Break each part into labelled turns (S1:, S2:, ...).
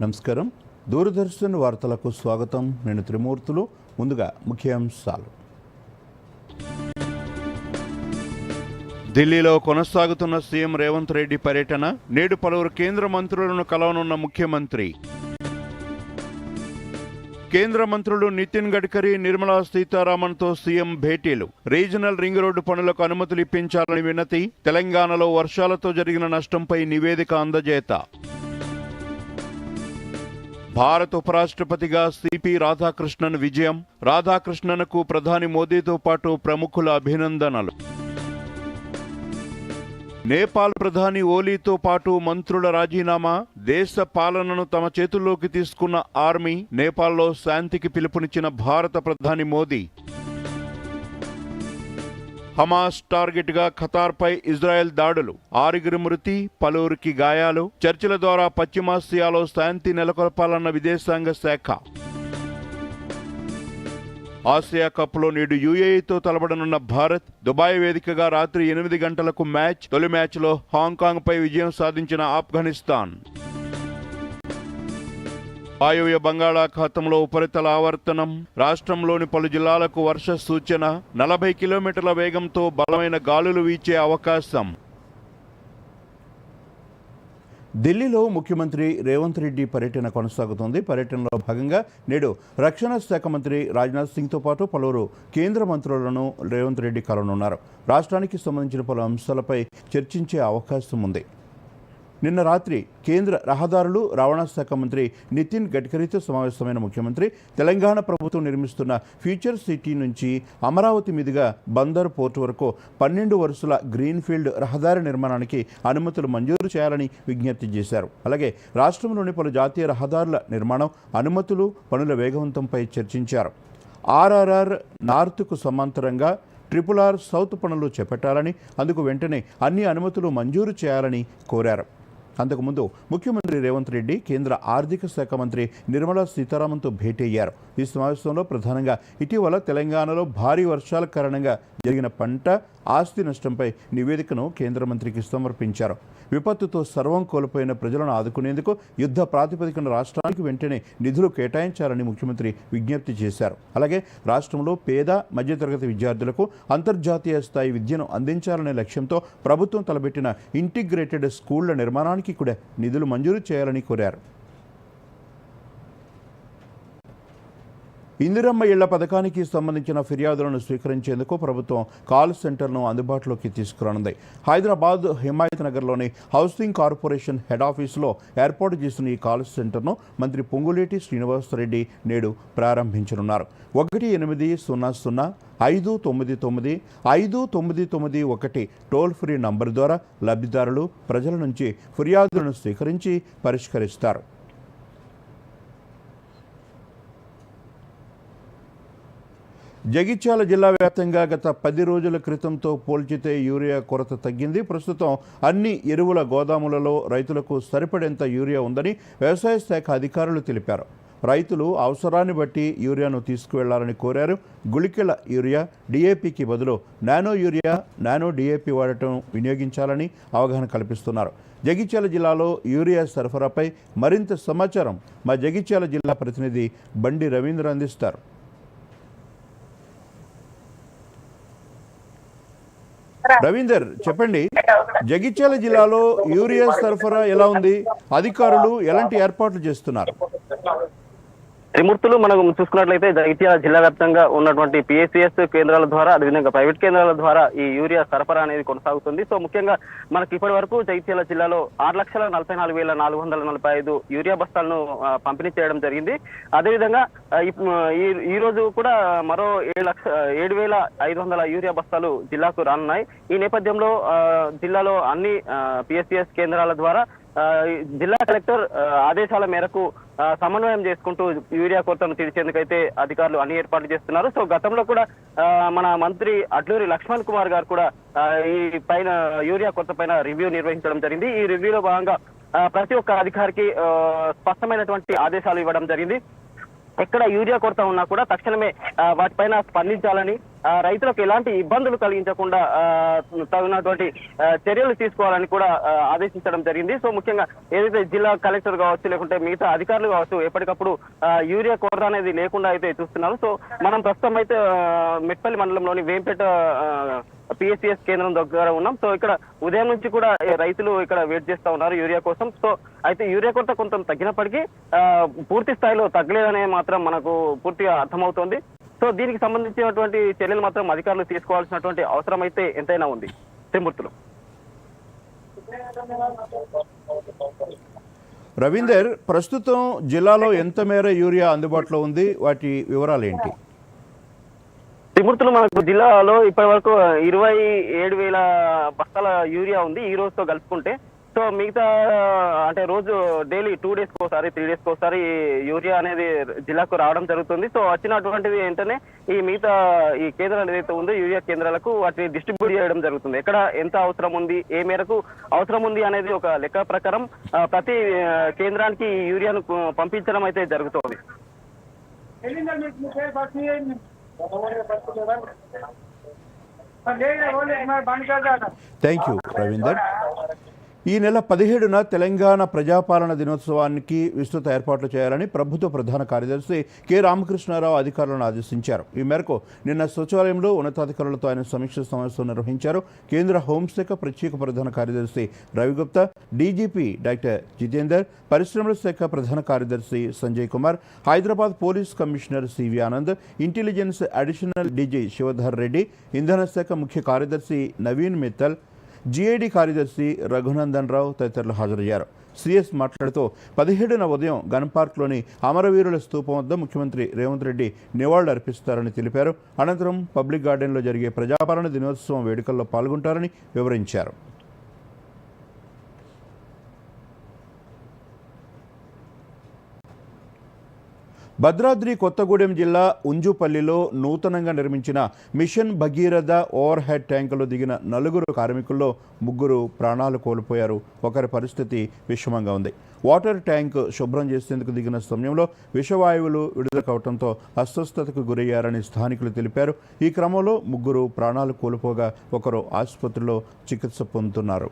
S1: నమస్కారం. దూరదర్శన్ వార్తలకు స్వాగతం. నేను త్రిమూర్తులు. ముందుగా ముఖ్యాంశాలు. ఢిల్లీలో కొనసాగుతున్న సీఎం రేవంత్ రెడ్డి పర్యటన. నేడు పలువురు కేంద్ర మంత్రులను కలవనున్న ముఖ్యమంత్రి. కేంద్ర మంత్రులు నితిన్ గడ్కరీ, నిర్మలా సీతారామన్తో సీఎం భేటీలు. రీజనల్ రింగ్ రోడ్డు పనులకు అనుమతులు ఇప్పించాలని వినతి. తెలంగాణలో వర్షాలతో జరిగిన నష్టంపై నివేదిక అందజేత. భారత ఉపరాష్ట్రపతిగా సిపి రాధాకృష్ణన్ విజయం. రాధాకృష్ణన్కు ప్రధాని మోదీతో పాటు ప్రముఖుల అభినందనలు. నేపాల్ ప్రధాని ఓలీతో పాటు మంత్రుల రాజీనామా. దేశ పాలనను తమ చేతుల్లోకి తీసుకున్న ఆర్మీ. నేపాల్లో శాంతికి పిలుపునిచ్చిన భారత ప్రధాని మోదీ. హమాస్ టార్గెట్ గా ఖతార్పై ఇజ్రాయెల్ దాడులు. 6 మృతి, పలువురికి గాయాలు. చర్చల ద్వారా పశ్చిమాసియాలో శాంతి నెలకొల్పాలన్న విదేశాంగ శాఖ. ఆసియా కప్లో నేడు యుఏఈతో తలపడనున్న భారత్. దుబాయ్ వేదికగా రాత్రి 8 గంటలకు మ్యాచ్. తొలి మ్యాచ్లో హాంకాంగ్ పై విజయం సాధించిన ఆఫ్ఘనిస్తాన్. వాయువ్య బంగాళాఖాతంలో ఉపరితల ఆవర్తనం. రాష్ట్రంలోని పలు జిల్లాలకు వర్ష సూచన. 40 కిలోమీటర్ల వేగంతో బలమైన గాలులు వీచే అవకాశం. ఢిల్లీలో ముఖ్యమంత్రి రేవంత్ రెడ్డి పర్యటన కొనసాగుతోంది. పర్యటనలో భాగంగా నేడు రక్షణ శాఖ మంత్రి రాజ్నాథ్ సింగ్తో పాటు పలువురు కేంద్ర మంత్రులను రేవంత్ రెడ్డి కలవనున్నారు. రాష్ట్రానికి సంబంధించిన పలు అంశాలపై చర్చించే అవకాశం ఉంది. నిన్న రాత్రి కేంద్ర రహదారులు రవాణా శాఖ మంత్రి నితిన్ గడ్కరీతో సమావేశమైన ముఖ్యమంత్రి తెలంగాణ ప్రభుత్వం నిర్మిస్తున్న ఫ్యూచర్ సిటీ నుంచి అమరావతి మీదుగా బందర్ పోర్టు వరకు 12 వరుసల గ్రీన్ఫీల్డ్ రహదారి నిర్మాణానికి అనుమతులు మంజూరు చేయాలని విజ్ఞప్తి చేశారు. అలాగే రాష్ట్రంలోని పలు జాతీయ రహదారుల నిర్మాణం, అనుమతులు, పనుల వేగవంతంపై చర్చించారు. ఆర్ఆర్ఆర్ నార్త్కు సమాంతరంగా RRR సౌత్ పనులు చేపట్టాలని, అందుకు వెంటనే అన్ని అనుమతులు మంజూరు చేయాలని కోరారు. అంతకుముందు ముఖ్యమంత్రి రేవంత్ రెడ్డి కేంద్ర ఆర్థిక శాఖ మంత్రి నిర్మలా సీతారామన్తో భేటీ అయ్యారు. ఈ సమావేశంలో ప్రధానంగా ఇటీవల తెలంగాణలో భారీ వర్షాల కారణంగా జరిగిన పంట, ఆస్తి నష్టంపై నివేదికను కేంద్ర మంత్రికి సమర్పించారు. విపత్తుతో సర్వం కోల్పోయిన ప్రజలను ఆదుకునేందుకు యుద్ధ ప్రాతిపదికన రాష్ట్రానికి వెంటనే నిధులు కేటాయించాలని ముఖ్యమంత్రి విజ్ఞప్తి చేశారు. అలాగే రాష్ట్రంలో పేద, మధ్యతరగతి విద్యార్థులకు అంతర్జాతీయ స్థాయి విద్యను అందించాలనే లక్ష్యంతో ప్రభుత్వం తలపెట్టిన ఇంటిగ్రేటెడ్ స్కూళ్ల నిర్మాణానికి కూడా నిధులు మంజూరు చేయాలని కోరారు. ఇందిరమ్మ ఇళ్ల పథకానికి సంబంధించిన ఫిర్యాదులను స్వీకరించేందుకు ప్రభుత్వం కాల్ సెంటర్ను అందుబాటులోకి తీసుకురానుంది. హైదరాబాద్ హిమాయత్ నగర్లోని హౌసింగ్ కార్పొరేషన్ హెడ్ ఆఫీసులో ఏర్పాటు చేసిన ఈ కాల్ సెంటర్ను మంత్రి పొంగులేటి శ్రీనివాసరెడ్డి నేడు ప్రారంభించనున్నారు. 1800-599-5991 టోల్ ఫ్రీ నంబర్ ద్వారా లబ్ధిదారులు ప్రజల నుంచి ఫిర్యాదులను స్వీకరించి పరిష్కరిస్తారు. జగిత్యాల జిల్లా వ్యాప్తంగా గత 10 రోజుల క్రితంతో పోల్చితే యూరియా కొరత తగ్గింది. ప్రస్తుతం అన్ని ఎరువుల గోదాములలో రైతులకు సరిపడేంత యూరియా ఉందని వ్యవసాయ శాఖ అధికారులు తెలిపారు. రైతులు అవసరాన్ని బట్టి యూరియాను తీసుకువెళ్లాలని కోరారు. గుళికెల యూరియా, DAPకి బదులు నానో యూరియా, నానో DAP వాడటం వినియోగించాలని అవగాహన కల్పిస్తున్నారు. జగిత్యాల జిల్లాలో యూరియా సరఫరాపై మరింత సమాచారం మా జగిత్యాల జిల్లా ప్రతినిధి బండి రవీంద్ర అందిస్తారు. రవీందర్, చెప్పండి, జగిత్యాల జిల్లాలో యూరియా సరఫరా ఎలా ఉంది? అధికారులు ఎలాంటి ఏర్పాట్లు చేస్తున్నారు?
S2: త్రిమూర్తులు మనం చూసుకున్నట్లయితే జగిత్యాల జిల్లా వ్యాప్తంగా ఉన్నటువంటి PSCS కేంద్రాల ద్వారా, అదేవిధంగా ప్రైవేట్ కేంద్రాల ద్వారా ఈ యూరియా సరఫరా అనేది కొనసాగుతుంది. సో ముఖ్యంగా మనకి ఇప్పటి వరకు జగిత్యాల జిల్లాలో 6,44,445 యూరియా బస్తాలను పంపిణీ చేయడం జరిగింది. అదేవిధంగా ఈ రోజు కూడా మరో 7,500 యూరియా బస్తాలు జిల్లాకు రానున్నాయి. ఈ నేపథ్యంలో జిల్లాలో అన్ని PSCS కేంద్రాల ద్వారా జిల్లా కలెక్టర్ ఆదేశాల మేరకు సమన్వయం చేసుకుంటూ యూరియా కొరతను తీర్చేందుకైతే అధికారులు అన్ని ఏర్పాట్లు చేస్తున్నారు. సో గతంలో కూడా మన మంత్రి అడ్లూరి లక్ష్మణ్ కుమార్ గారు కూడా ఈ పైన యూరియా కొరత పైన రివ్యూ నిర్వహించడం జరిగింది. ఈ రివ్యూలో భాగంగా ప్రతి ఒక్క అధికారికి స్పష్టమైనటువంటి ఆదేశాలు ఇవ్వడం జరిగింది. ఎక్కడ యూరియా కొరత ఉన్నా కూడా తక్షణమే వాటిపైన స్పందించాలని, రైతులకు ఎలాంటి ఇబ్బందులు కలిగించకుండా తగినటువంటి చర్యలు తీసుకోవాలని కూడా ఆదేశించడం జరిగింది. సో ముఖ్యంగా ఏదైతే జిల్లా కలెక్టర్ కావచ్చు, లేకుంటే మిగతా అధికారులు కావచ్చు, ఎప్పటికప్పుడు యూరియా కొరత అనేది లేకుండా అయితే చూస్తున్నారు. సో మనం ప్రస్తుతం అయితే మెట్పల్లి మండలంలోని వేంపేట పిఎస్సిఎస్ కేంద్రం దగ్గర ఉన్నాం. సో ఇక్కడ ఉదయం నుంచి కూడా రైతులు ఇక్కడ వెయిట్ చేస్తా ఉన్నారు యూరియా కోసం. సో అయితే యూరియా కొరత కొంత తగ్గినప్పటికీ పూర్తి స్థాయిలో తగ్గలేదనే మాత్రం మనకు పూర్తిగా అర్థమవుతోంది. సో దీనికి సంబంధించినటువంటి చర్యలు మాత్రం అధికారులు తీసుకోవాల్సినటువంటి అవసరం అయితే ఎంతైనా ఉంది. త్రిమూర్తులు.
S1: రవీందర్, ప్రస్తుతం జిల్లాలో ఎంత మేర యూరియా అందుబాటులో ఉంది, వాటి వివరాలు ఏంటి?
S2: త్రిమూర్తులు, మనకు జిల్లాలో ఇప్పటి వరకు 27,000 బస్తాల యూరియా ఉంది ఈ రోజుతో కలుపుకుంటే. సో మిగతా అంటే రోజు డైలీ 2 days ఒకసారి 3 days ఒకసారి యూరియా అనేది జిల్లాకు రావడం జరుగుతుంది. సో వచ్చినటువంటిది ఏంటనే ఈ మిగతా ఈ కేంద్రాలు ఏదైతే ఉందో యూరియా కేంద్రాలకు వాటిని డిస్ట్రిబ్యూట్ చేయడం జరుగుతుంది. ఎక్కడ ఎంత అవసరం ఉంది, ఏ మేరకు అవసరం ఉంది అనేది ఒక లెక్క ప్రకారం ప్రతి కేంద్రానికి ఈ యూరియాను పంపించడం అయితే జరుగుతుంది.
S1: Thank you Ravinder. ఈ నెల 17న తెలంగాణ ప్రజాపాలన దినోత్సవానికి విస్తృత ఏర్పాట్లు చేయాలని ప్రభుత్వ ప్రధాన కార్యదర్శి కె రామకృష్ణారావు అధికారులను ఆదేశించారు. ఈ మేరకు నిన్న సచివాలయంలో ఉన్నతాధికారులతో ఆయన సమీక్ష సమావేశం నిర్వహించారు. కేంద్ర హోంశాఖ ప్రత్యేక ప్రధాన కార్యదర్శి రవిగుప్తా, డీజీపీ డాక్టర్ జితేందర్, పరిశ్రమల శాఖ ప్రధాన కార్యదర్శి Sanjay Kumar, Hyderabad police commissioner CV Anand, intelligence additional DG Shivadhar Reddy, ఇంధన శాఖ ముఖ్య కార్యదర్శి నవీన్ మిత్తల్, జీఐడీ కార్యదర్శి రఘునందన్ రావు తదితరులు హాజరయ్యారు. సిఎస్ మాట్లాడుతూ 17న ఉదయం గన్ పార్క్లోని అమరవీరుల స్తూపం వద్ద ముఖ్యమంత్రి రేవంత్ రెడ్డి నివాళులు అర్పిస్తారని తెలిపారు. అనంతరం పబ్లిక్ గార్డెన్లో జరిగే ప్రజాపాలన దినోత్సవం వేడుకల్లో పాల్గొంటారని వివరించారు. భద్రాద్రి కొత్తగూడెం జిల్లా ఉంజుపల్లిలో నూతనంగా నిర్మించిన మిషన్ భగీరథ ఓవర్ హెడ్ ట్యాంకులో దిగిన 4 కార్మికుల్లో 3 ప్రాణాలు కోల్పోయారు. ఒకరి పరిస్థితి విషమంగా ఉంది. వాటర్ ట్యాంక్ శుభ్రం చేసేందుకు దిగిన సమయంలో విషవాయువులు విడుదల కావడంతో అస్వస్థతకు గురయ్యారని స్థానికులు తెలిపారు. ఈ క్రమంలో 3 ప్రాణాలు కోల్పోగా ఒకరు ఆసుపత్రిలో చికిత్స పొందుతున్నారు.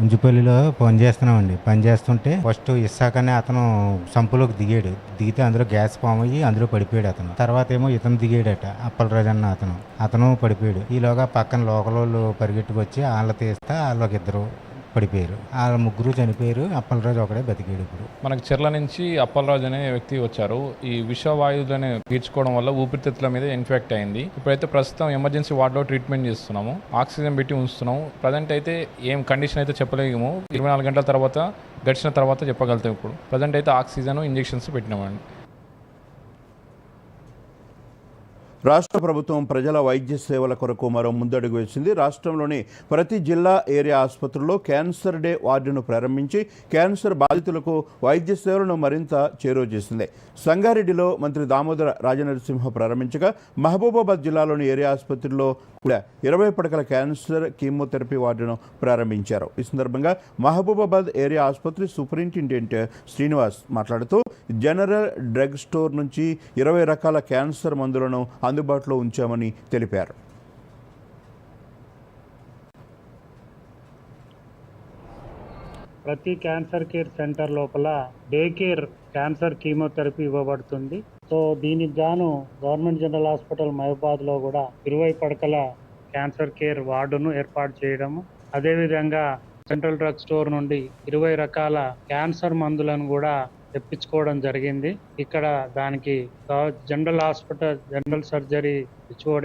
S3: ఉంజుపల్లిలో పని చేస్తుంటే ఫస్ట్ ఇస్సాకనే అతను సంపులోకి దిగితే అందులో గ్యాస్ ఫామ్ అయ్యి అందులో పడిపోయాడు అతను. తర్వాత ఏమో ఇతను దిగాడట, అప్పలరాజు అన్న అతను పడిపోయాడు. ఈలోగా పక్కన లోకల్ వాళ్ళు పరిగెట్టుకొచ్చి వాళ్ళు తీస్తే వాళ్ళకి 2 పడిపోయారు. వాళ్ళ 3 చనిపోయారు. అప్పలరాజు ఒకడే బతికాడు. ఇప్పుడు
S4: మనకు చెర్ల నుంచి అప్పలరాజు అనే వ్యక్తి వచ్చారు. ఈ విషవాయువులని పీల్చుకోవడం వల్ల ఊపిరితిత్తుల మీద ఇన్ఫెక్ట్ అయింది. ఇప్పుడైతే ప్రస్తుతం ఎమర్జెన్సీ వార్డులో ట్రీట్మెంట్ చేస్తున్నాము. ఆక్సిజన్ పెట్టి ఉంచుతున్నాము. ప్రజెంట్ అయితే ఏం కండిషన్ అయితే చెప్పలేము. 24 గంటల తర్వాత గడిచిన తర్వాత చెప్పగలుగుతాం. ఇప్పుడు ప్రజెంట్ అయితే ఆక్సిజన్ ఇంజెక్షన్స్ పెట్టినామండి.
S1: రాష్ట్ర ప్రభుత్వం ప్రజల వైద్య సేవల కొరకు మరో ముందడుగు వేసింది. రాష్ట్రంలోని ప్రతి జిల్లా ఏరియా ఆసుపత్రుల్లో క్యాన్సర్ డే వార్డును ప్రారంభించి క్యాన్సర్ బాధితులకు వైద్య సేవలను మరింత చేరువ చేసింది. సంగారెడ్డిలో మంత్రి దామోదర రాజనరసింహ ప్రారంభించగా మహబూబాబాద్ జిల్లాలోని ఏరియా ఆసుపత్రిలో కూడా 20 పడకల క్యాన్సర్ కీమోథెరపీ వార్డును ప్రారంభించారు. ఈ సందర్భంగా మహబూబాబాద్ ఏరియా ఆసుపత్రి సూపరింటెండెంట్ శ్రీనివాస్ మాట్లాడుతూ జనరల్ డ్రగ్ స్టోర్ నుంచి 20 రకాల క్యాన్సర్ మందులను అందుబాటులో ఉంచామని తెలిపారు.
S5: ప్రతి క్యాన్సర్ కేర్ సెంటర్ లోపల డే కేర్ క్యాన్సర్ కీమోథెరపీ ఇవ్వబడుతుంది. సో దీనికి గాను గవర్నమెంట్ జనరల్ హాస్పిటల్ మహబూబాబాద్లో కూడా 20 పడకల క్యాన్సర్ కేర్ వార్డును ఏర్పాటు చేయడము, అదేవిధంగా సెంట్రల్ డ్రగ్ స్టోర్ నుండి 20 రకాల క్యాన్సర్ మందులను కూడా తెప్పించుకోవడం జరిగింది. ఇక్కడ దానికి జనరల్ హాస్పిటల్ జనరల్ సర్జరీ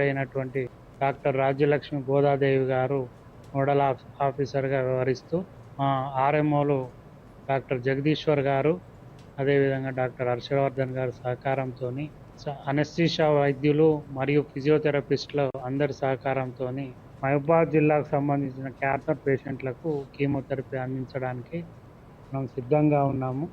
S5: అయినటువంటి డాక్టర్ రాజ్యలక్ష్మి గోదాదేవి గారు నోడల్ ఆఫీసర్గా వ్యవహరిస్తూ, ఆర్ఎంఓలు డాక్టర్ జగదీశ్వర్ గారు, అదేవిధంగా డాక్టర్ హర్షవర్ధన్ గారి సహకారంతో, అనెస్థీషియా వైద్యులు మరియు ఫిజియోథెరపిస్టులు అందరి సహకారంతో మహబూబాబాద్ జిల్లాకు సంబంధించిన క్యాన్సర్ పేషెంట్లకు కీమోథెరపీ అందించడానికి మనం సిద్ధంగా ఉన్నాము.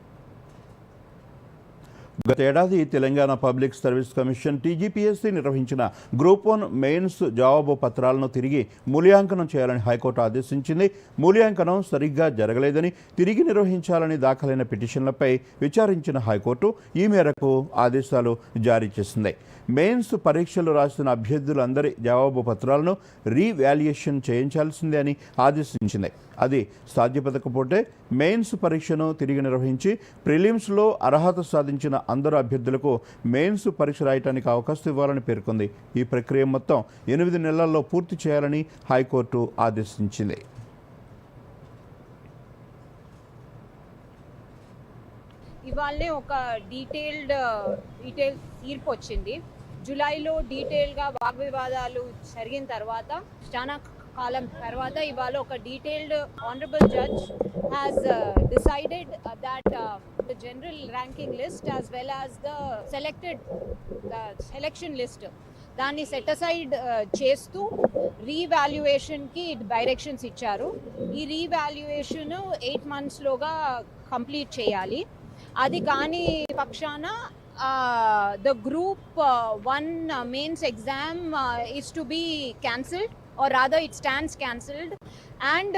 S1: గత ఏడాది Telangana public service commission TGPSC నిర్వహించిన గ్రూప్ 1 మెయిన్స్ జవాబు పత్రాలను తిరిగి మూల్యాంకనం చేయాలని హైకోర్టు ఆదేశించింది. మూల్యాంకనం సరిగ్గా జరగలేదని తిరిగి నిర్వహించాలని దాఖలైన పిటిషన్లపై విచారించిన హైకోర్టు ఈ మేరకు ఆదేశాలు జారీ చేసింది. మెయిన్స్ పరీక్షలు రాసిన అభ్యర్థులందరి జవాబు పత్రాలను రీవాల్యుయేషన్ చేయించాల్సిందే అని ఆదేశించింది. అది సాధ్యపడకపోతే మెయిన్స్ పరీక్షను తిరిగి నిర్వహించి ప్రిలిమ్స్లో అర్హత సాధించిన అందరు అభ్యర్థులకు మెయిన్స్ పరీక్ష రాయడానికి అవకాశం ఇవ్వాలని పేర్కొంది. ఈ ప్రక్రియ మొత్తం 8 నెలల్లో పూర్తి చేయాలని హైకోర్టు ఆదేశించింది.
S6: ఇవాళనే ఒక డీటెయిల్ తీర్పు వచ్చింది. జూలైలో డీటెయిల్గా వాగ్వివాదాలు జరిగిన తర్వాత చాలా కాలం తర్వాత ఇవాళ ఒక detailed honourable judge has decided that the general ranking list as well as the selection list దాన్ని సెట్ అసైడ్ చేస్తూ రీవాల్యుయేషన్కి డైరెక్షన్స్ ఇచ్చారు. ఈ రీవాల్యుయేషన్ 8 monthsలోగా కంప్లీట్ చేయాలి. అది కాని పక్షాన the group 1 mains exam is to be cancelled, or rather it stands cancelled, and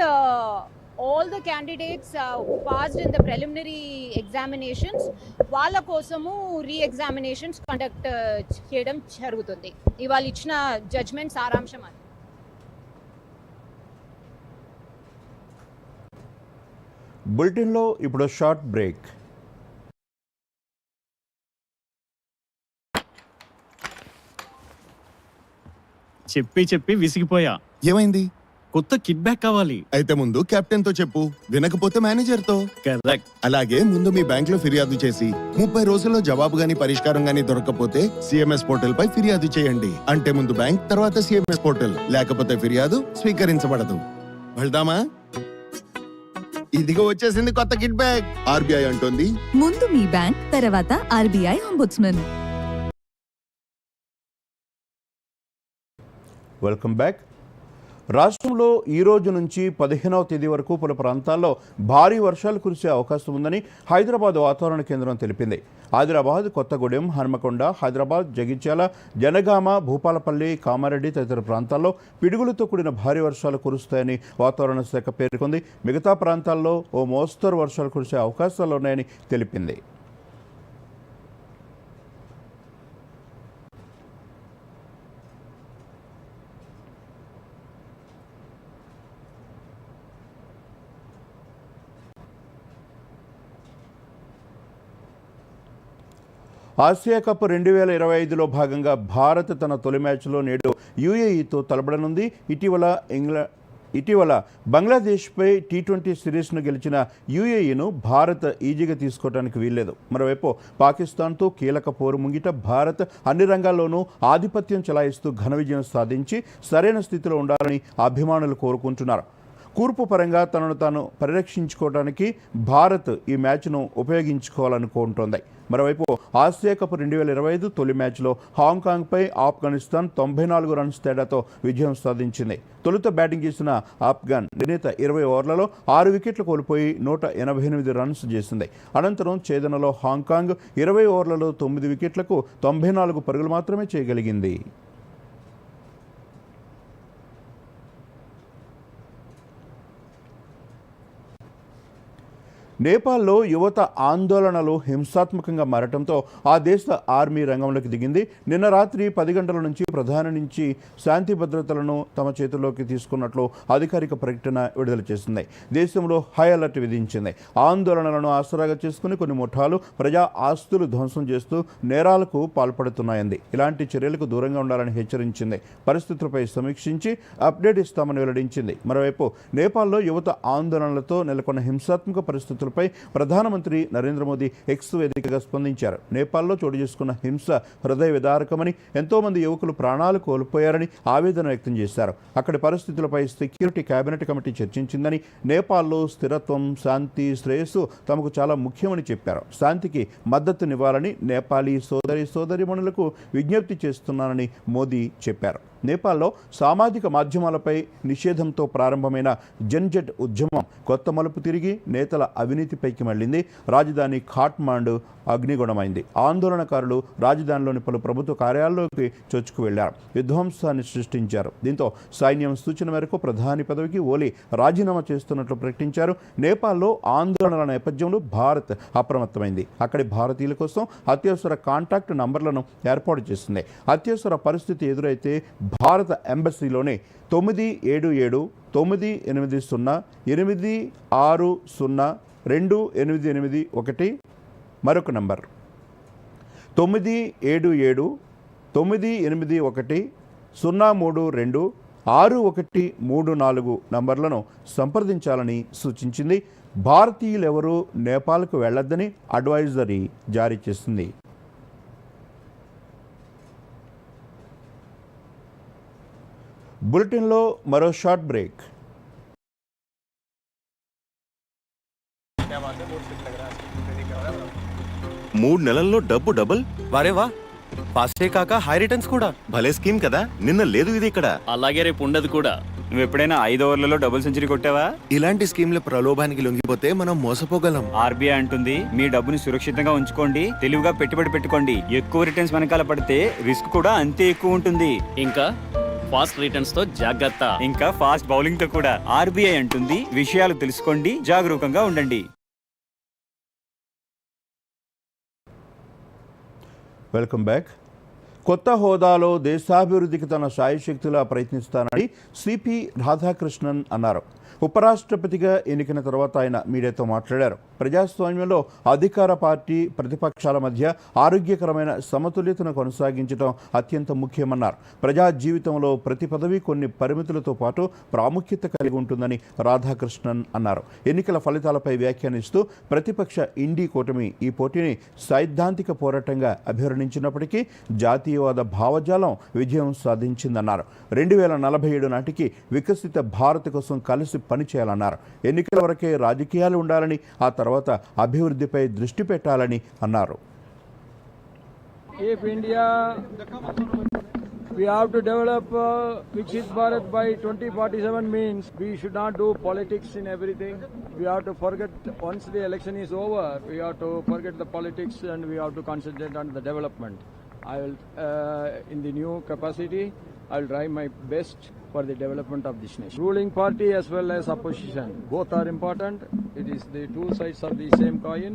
S6: all the candidates who passed in the preliminary examinations వాళ్ళ కోసము రీ-ఎగ్జామినేషన్స్ కండక్ట్ చేయడం జరుగుతుంది. ఇవాళ ఇచ్చిన జడ్జ్మెంట్ సారాంశం అది.
S1: బులెటిన్లో ఇప్పుడు షార్ట్ బ్రేక్.
S7: చెప్పి విసిగిపోయా.
S8: ఏమైంది?
S7: కొత్త కిట్ బ్యాక్ కావాలి.
S8: అయితే ముందు కెప్టెన్ తో చెప్పు, వినకపోతే మేనేజర్ తో.
S7: కరెక్ట్.
S8: అలాగే ముందు మీ బ్యాంక్ లో ఫిర్యాదు చేసి 30 రోజుల్లో జవాబు గాని పరిష్కారం గాని దొరకకపోతే సిఎంఎస్ పోర్టల్ పై ఫిర్యాదు చేయండి. అంటే ముందు బ్యాంక్, తర్వాత సిఎంఎస్ పోర్టల్, లేకపోతే ఫిర్యాదు స్వీకరించబడదు. వెళ్దామా? ఇదిగో వచ్చేసింది కొత్త కిట్ బ్యాక్. ఆర్బీఐ అంటోంది,
S9: ముందు మీ బ్యాంక్, తర్వాత ఆర్బీఐ అంబుడ్స్మన్.
S1: Welcome back. రాష్ట్రంలో ఈ రోజు నుంచి 15వ తేదీ వరకు పలు ప్రాంతాల్లో భారీ వర్షాలు కురిసే అవకాశం ఉందని హైదరాబాద్ వాతావరణ కేంద్రం తెలిపింది. ఆదిలాబాద్, కొత్తగూడెం, హన్మకొండ, హైదరాబాద్, జగిత్యాల, జనగామ, భూపాలపల్లి, కామారెడ్డి తదితర ప్రాంతాల్లో పిడుగులతో కూడిన భారీ వర్షాలు కురుస్తాయని వాతావరణ శాఖ పేర్కొంది. మిగతా ప్రాంతాల్లో ఓ మోస్తరు వర్షాలు కురిసే అవకాశాలున్నాయని తెలిపింది. ఆసియా కప్ 2025లో భాగంగా భారత్ తన తొలి మ్యాచ్లో నేడు యూఏఈతో తలపడనుంది. ఇటీవల బంగ్లాదేశ్పై T20 సిరీస్ను గెలిచిన యూఏఈను భారత్ ఈజీగా తీసుకోవడానికి వీల్లేదు. మరోవైపు పాకిస్తాన్తో కీలక పోరు ముంగిట భారత్ అన్ని రంగాల్లోనూ ఆధిపత్యం చెలాయిస్తూ ఘన విజయం సాధించి సరైన స్థితిలో ఉండాలని అభిమానులు కోరుకుంటున్నారు. కూర్పు పరంగా తనను తాను పరిరక్షించుకోవడానికి భారత్ ఈ మ్యాచ్ను ఉపయోగించుకోవాలనుకుంటోంది. మరోవైపు ఆసియా కప్ 2025 తొలి మ్యాచ్లో హాంకాంగ్పై ఆఫ్ఘనిస్తాన్ 94 రన్స్ తేడాతో విజయం సాధించింది. తొలుత బ్యాటింగ్ చేసిన ఆఫ్ఘన్ నిర్ణీత 20 ఓవర్లలో 6 వికెట్లు కోల్పోయి 188 రన్స్ చేసింది. అనంతరం ఛేదనలో హాంకాంగ్ 20 ఓవర్లలో 9 వికెట్లకు 94 పరుగులు మాత్రమే చేయగలిగింది. నేపాల్లో యువత ఆందోళనలు హింసాత్మకంగా మారటంతో ఆ దేశ ఆర్మీ రంగంలోకి దిగింది. నిన్న రాత్రి 10 గంటల నుంచి ప్రధాని నుంచి శాంతి భద్రతలను తమ చేతుల్లోకి తీసుకున్నట్లు అధికారిక ప్రకటన విడుదల చేసింది. దేశంలో హై అలర్ట్ విధించింది. ఆందోళనలను ఆసరాగా చేసుకుని కొన్ని ముఠాలు ప్రజా ఆస్తులు ధ్వంసం చేస్తూ నేరాలకు పాల్పడుతున్నాయంది. ఇలాంటి చర్యలకు దూరంగా ఉండాలని హెచ్చరించింది. పరిస్థితులపై సమీక్షించి అప్డేట్ ఇస్తామని వెల్లడించింది. మరోవైపు నేపాల్లో యువత ఆందోళనలతో నెలకొన్న హింసాత్మక పరిస్థితులపై ప్రధానమంత్రి నరేంద్ర మోదీ ఎక్స్ వేదికగా స్పందించారు. నేపాల్లో చోటు చేసుకున్న హింస హృదయ విదారకమని, ఎంతో మంది యువకులు ప్రాణాలు కోల్పోయారని ఆవేదన వ్యక్తం చేశారు. అక్కడి పరిస్థితులపై సెక్యూరిటీ కేబినెట్ కమిటీ చర్చించిందని, నేపాల్లో స్థిరత్వం, శాంతి, శ్రేయస్సు తమకు చాలా ముఖ్యమని చెప్పారు. శాంతికి మద్దతునివ్వాలని నేపాలీ సోదరీమణులకు విజ్ఞప్తి చేస్తున్నానని మోదీ చెప్పారు. నేపాల్లో సామాజిక మాధ్యమాలపై నిషేధంతో ప్రారంభమైన జన్జట్ ఉద్యమం కొత్త మలుపు తిరిగి నేతల అవినీతిపైకి మళ్లింది. రాజధాని ఖాట్మాండు అగ్నిగుణమైంది. ఆందోళనకారులు రాజధానిలోని పలు ప్రభుత్వ కార్యాలయాల్లోకి చొచ్చుకు వెళ్లారు, విధ్వంసాన్ని సృష్టించారు. దీంతో సైన్యం సూచన మేరకు ప్రధాని పదవికి ఓలీ రాజీనామా చేస్తున్నట్లు ప్రకటించారు. నేపాల్లో ఆందోళనల నేపథ్యంలో భారత్ అప్రమత్తమైంది. అక్కడి భారతీయుల కోసం అత్యవసర కాంటాక్ట్ నంబర్లను ఏర్పాటు చేసింది. అత్యవసర పరిస్థితి ఎదురైతే భారత ఎంబసీలోనే 977-860-860-2881 మరొక నంబర్ 977-981-032-6134 నంబర్లను సంప్రదించాలని సూచించింది. భారతీయులెవరూ నేపాల్కు వెళ్లొద్దని అడ్వైజరీ జారీ చేసింది. బులెటిన్లో మరో షార్ట్ బ్రేక్.
S10: మూడు నెలల్లో డబ్బు డబుల్.
S11: వారే వా, ఫాస్టే కాక హై రిటర్న్స్ కూడా.
S10: భలే స్కీమ్ కదా. నిన్న లేదు ఇది ఇక్కడ.
S7: అలాగే రేపు ఉండదు కూడా.
S11: నువ్వు ఎప్పుడైనా 5 ఓవర్లలో డబుల్ సెంచరీ కొట్టావా?
S8: ఇలాంటి స్కీమ్ల ప్రలోభానికి లొంగిపోతే మనం మోసపోగలం.
S11: ఆర్బీఐ అంటుంది మీ డబ్బుని సురక్షితంగా ఉంచుకోండి, తెలివిగా పెట్టుబడి పెట్టుకోండి. ఎక్కువ రిటర్న్స్ వెనకాల పడితే రిస్క్ కూడా అంతే ఎక్కువ ఉంటుంది.
S7: ఇంకా ఫాస్ట్ రిటర్న్స్ తో జాగ్రత్త.
S11: ఇంకా ఫాస్ట్ బౌలింగ్ తో కూడా. ఆర్బీఐ అంటుంది విషయాలు తెలుసుకోండి, జాగరూకంగా ఉండండి.
S1: Welcome back. కొత్త హోదాలో దేశాభివృద్ధికి తన శాయశక్తులా ప్రయత్నిస్తానని సిపి రాధాకృష్ణన్ అన్నారు. ఉపరాష్ట్రపతిగా ఎన్నికైన తర్వాత ఆయన మీడియాతో మాట్లాడారు. ప్రజాస్వామ్యంలో అధికార పార్టీ ప్రతిపక్షాల మధ్య ఆరోగ్యకరమైన సమతుల్యతను కొనసాగించడం అత్యంత ముఖ్యమన్నారు. ప్రజా జీవితంలో ప్రతి పదవి కొన్ని పరిమితులతో పాటు ప్రాముఖ్యత కలిగి ఉంటుందని రాధాకృష్ణన్ అన్నారు. ఎన్నికల ఫలితాలపై వ్యాఖ్యానిస్తూ ప్రతిపక్ష ఇండీ కూటమి ఈ పోటీని సైద్ధాంతిక పోరాటంగా అభివర్ణించినప్పటికీ జాతీయవాద భావజాలం విజయం సాధించిందన్నారు. 2047 నాటికి వికసిత భారత్ కోసం కలిసి పనిచేయాలన్నారు. ఎన్నికల వరకే రాజకీయాలు ఉండాలని, ఆ తర్వాత అభివృద్ధిపై దృష్టి పెట్టాలని అన్నారు.
S12: We have to develop Viksit Bharat by 2047 means we should not do politics in everything. We have to forget, once the election is over, we have to forget the politics and we have to concentrate on the development. I will, in the new capacity, I will try my best for the development of this nation. Ruling party as well as opposition, both are important. It is the two sides of the same coin.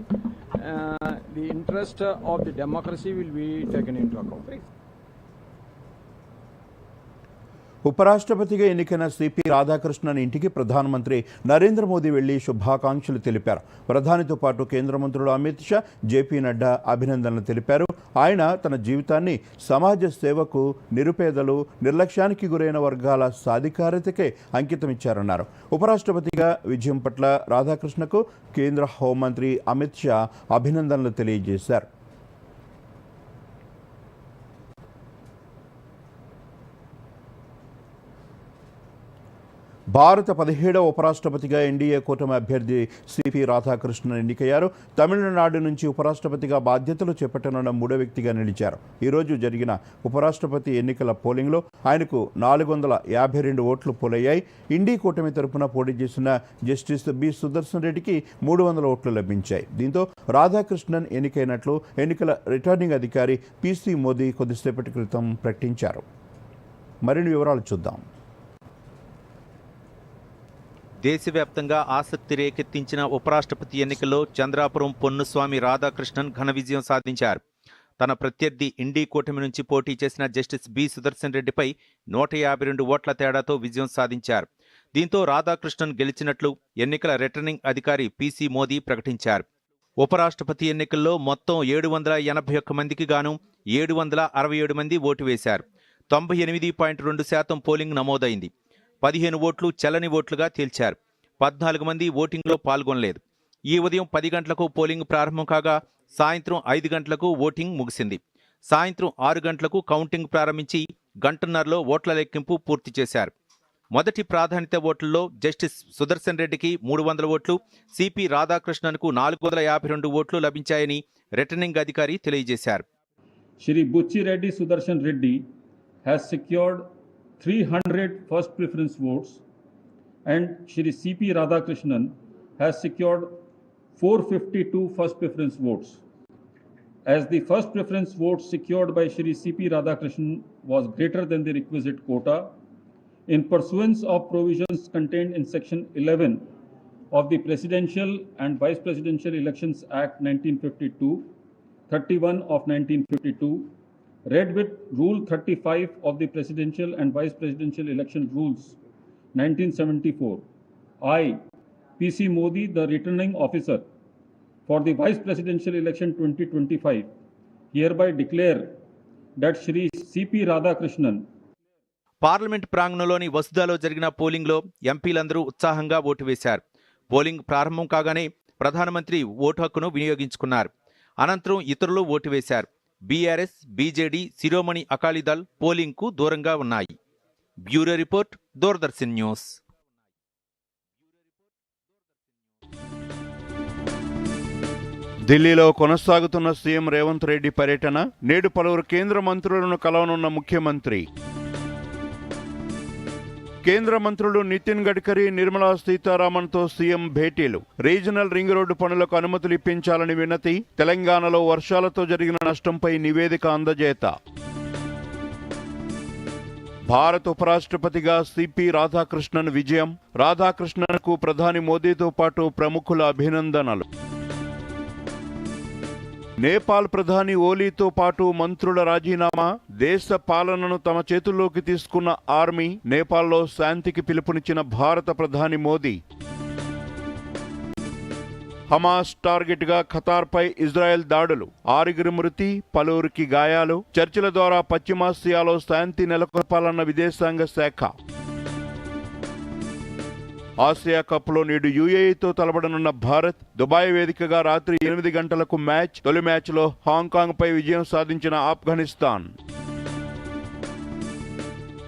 S12: The interest of the democracy will be taken into account.
S1: ఉపరాష్ట్రపతిగా ఎన్నికైన CP Radhakrishnan ఇంటికి ప్రధానమంత్రి నరేంద్ర మోదీ వెళ్లి శుభాకాంక్షలు తెలిపారు. ప్రధానితో పాటు కేంద్ర మంత్రులు Amit Shah, JP Nadda అభినందనలు తెలిపారు. ఆయన తన జీవితాన్ని సమాజ సేవకు, నిరుపేదలు, నిర్లక్ష్యానికి గురైన వర్గాల సాధికారతకే అంకితమిచ్చారన్నారు. ఉపరాష్ట్రపతిగా విజయం పట్ల రాధాకృష్ణకు కేంద్ర హోంమంత్రి అమిత్ షా అభినందనలు తెలియజేశారు. భారత 17వ ఉపరాష్ట్రపతిగా ఎన్డీఏ కూటమి అభ్యర్థి సిపి రాధాకృష్ణన్ ఎన్నికయ్యారు. తమిళనాడు నుంచి ఉపరాష్ట్రపతిగా బాధ్యతలు చేపట్టనున్న 3వ వ్యక్తిగా నిలిచారు. ఈరోజు జరిగిన ఉపరాష్ట్రపతి ఎన్నికల పోలింగ్లో ఆయనకు 452 ఓట్లు పోలయ్యాయి. ఇండీ కూటమి తరపున పోటీ చేసిన జస్టిస్ బి సుదర్శన్ రెడ్డికి 300 ఓట్లు లభించాయి. దీంతో రాధాకృష్ణన్ ఎన్నికైనట్లు ఎన్నికల రిటర్నింగ్ అధికారి పిసి మోదీ కొద్దిసేపటి క్రితం ప్రకటించారు. మరిన్ని వివరాలు చూద్దాం.
S13: దేశవ్యాప్తంగా ఆసక్తి రేకెత్తించిన ఉపరాష్ట్రపతి ఎన్నికల్లో చంద్రాపురం పొన్నుస్వామి రాధాకృష్ణన్ ఘన విజయం సాధించారు. తన ప్రత్యర్థి ఇండీ కూటమి నుంచి పోటీ చేసిన జస్టిస్ బి సుదర్శన్ రెడ్డిపై 152 ఓట్ల తేడాతో విజయం సాధించారు. దీంతో రాధాకృష్ణన్ గెలిచినట్లు ఎన్నికల రిటర్నింగ్ అధికారి పిసి మోదీ ప్రకటించారు. ఉపరాష్ట్రపతి ఎన్నికల్లో మొత్తం 781 మందికి గాను 767 మంది ఓటు వేశారు. 98.2% పోలింగ్ నమోదైంది. 15 ఓట్లు చెల్లని ఓట్లుగా తేల్చారు. 14 మంది ఓటింగ్లో పాల్గొనలేదు. ఈ ఉదయం 10 గంటలకు పోలింగ్ ప్రారంభం కాగా సాయంత్రం 5 గంటలకు ఓటింగ్ ముగిసింది. సాయంత్రం 6 గంటలకు కౌంటింగ్ ప్రారంభించి గంటన్నరలో ఓట్ల లెక్కింపు పూర్తి చేశారు. మొదటి ప్రాధాన్యత ఓట్లలో జస్టిస్ సుదర్శన్ రెడ్డికి 300 ఓట్లు, సిపి రాధాకృష్ణన్కు 452 ఓట్లు లభించాయని రిటర్నింగ్ అధికారి తెలియజేశారు.
S12: Shri Bucci Reddy Sudarshan Reddy has secured 300 first preference votes, and Shri C.P. Radhakrishnan has secured 452 first preference votes. As the first preference vote secured by Shri C.P. Radhakrishnan was greater than the requisite quota, in pursuance of provisions contained in Section 11 of the Presidential and Vice Presidential Elections Act 1952, 31 of 1952, read with Rule 35 of the Presidential and Vice Presidential Election Rules 1974, I, P.C. Modi, the returning officer for the Vice Presidential Election 2025, hereby declare that Shri C.P. Radhakrishnan
S13: parliament ప్రాంగణంలోని వసుధాలో జరిగిన పోలింగ్లో ఎంపీలందరూ ఉత్సాహంగా vote వేశారు. Polling ప్రారంభం కాగానే ప్రధానమంత్రి ఓటు హక్కును వినియోగించుకున్నారు. అనంతరం ఇతరులు ఓటు వేశారు. బీఆర్ఎస్, బీజేడీ, శిరోమణి అకాలీదళ్ పోలింగ్కు దూరంగా ఉన్నాయి. Bureau report, Doordarshan news.
S1: ఢిల్లీలో కొనసాగుతున్న సీఎం రేవంత్ రెడ్డి పర్యటన. నేడు పలువురు కేంద్ర మంత్రులను కలవనున్న ముఖ్యమంత్రి. కేంద్ర మంత్రులు నితిన్ గడ్కరీ, నిర్మలా సీతారామన్తో సీఎం భేటీలు. రీజనల్ రింగ్ రోడ్డు పనులకు అనుమతులు ఇప్పించాలని వినతి. తెలంగాణలో వర్షాలతో జరిగిన నష్టంపై నివేదిక అందజేత. భారత ఉపరాష్ట్రపతిగా సిపి రాధాకృష్ణన్ విజయం. రాధాకృష్ణన్కు ప్రధాని మోదీతో పాటు ప్రముఖుల అభినందనలు. నేపాల్ ప్రధాని ఓలీతో పాటు మంత్రుల రాజీనామా. దేశ పాలనను తమ చేతుల్లోకి తీసుకున్న ఆర్మీ. నేపాల్లో శాంతికి పిలుపునిచ్చిన భారత ప్రధాని మోదీ. హమాస్ టార్గెట్గా ఖతార్పై ఇజ్రాయెల్ దాడులు. 6 మృతి, పలువురికి గాయాలు. చర్చల ద్వారా పశ్చిమాసియాలో శాంతి నెలకొల్పాలన్న విదేశాంగ శాఖ. ఆసియా కప్లో నేడు యూఏఈతో తలపడనున్న భారత్. దుబాయ్ వేదికగా రాత్రి 8 గంటలకు మ్యాచ్. తొలి మ్యాచ్లో హాంకాంగ్పై విజయం సాధించిన ఆఫ్ఘనిస్తాన్.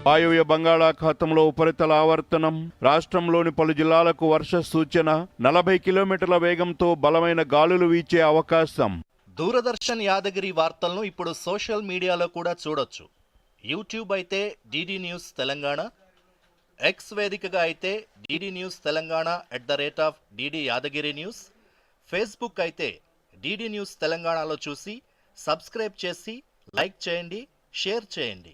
S1: వాయువ్య బంగాళాఖాతంలో ఉపరితల ఆవర్తనం. రాష్ట్రంలోని పలు జిల్లాలకు వర్ష సూచన. 40 కిలోమీటర్ల వేగంతో బలమైన గాలులు వీచే అవకాశం.
S14: దూరదర్శన్ యాదగిరి వార్తలను ఇప్పుడు సోషల్ మీడియాలో కూడా చూడొచ్చు. యూట్యూబ్ అయితే డిడి న్యూస్ తెలంగాణ, ఎక్స్ వేదికగా అయితే DD news Telangana @DD Yadagiri news, Facebook అయితే డిడి న్యూస్ తెలంగాణలో చూసి సబ్స్క్రైబ్ చేసి లైక్ చేయండి, షేర్ చేయండి.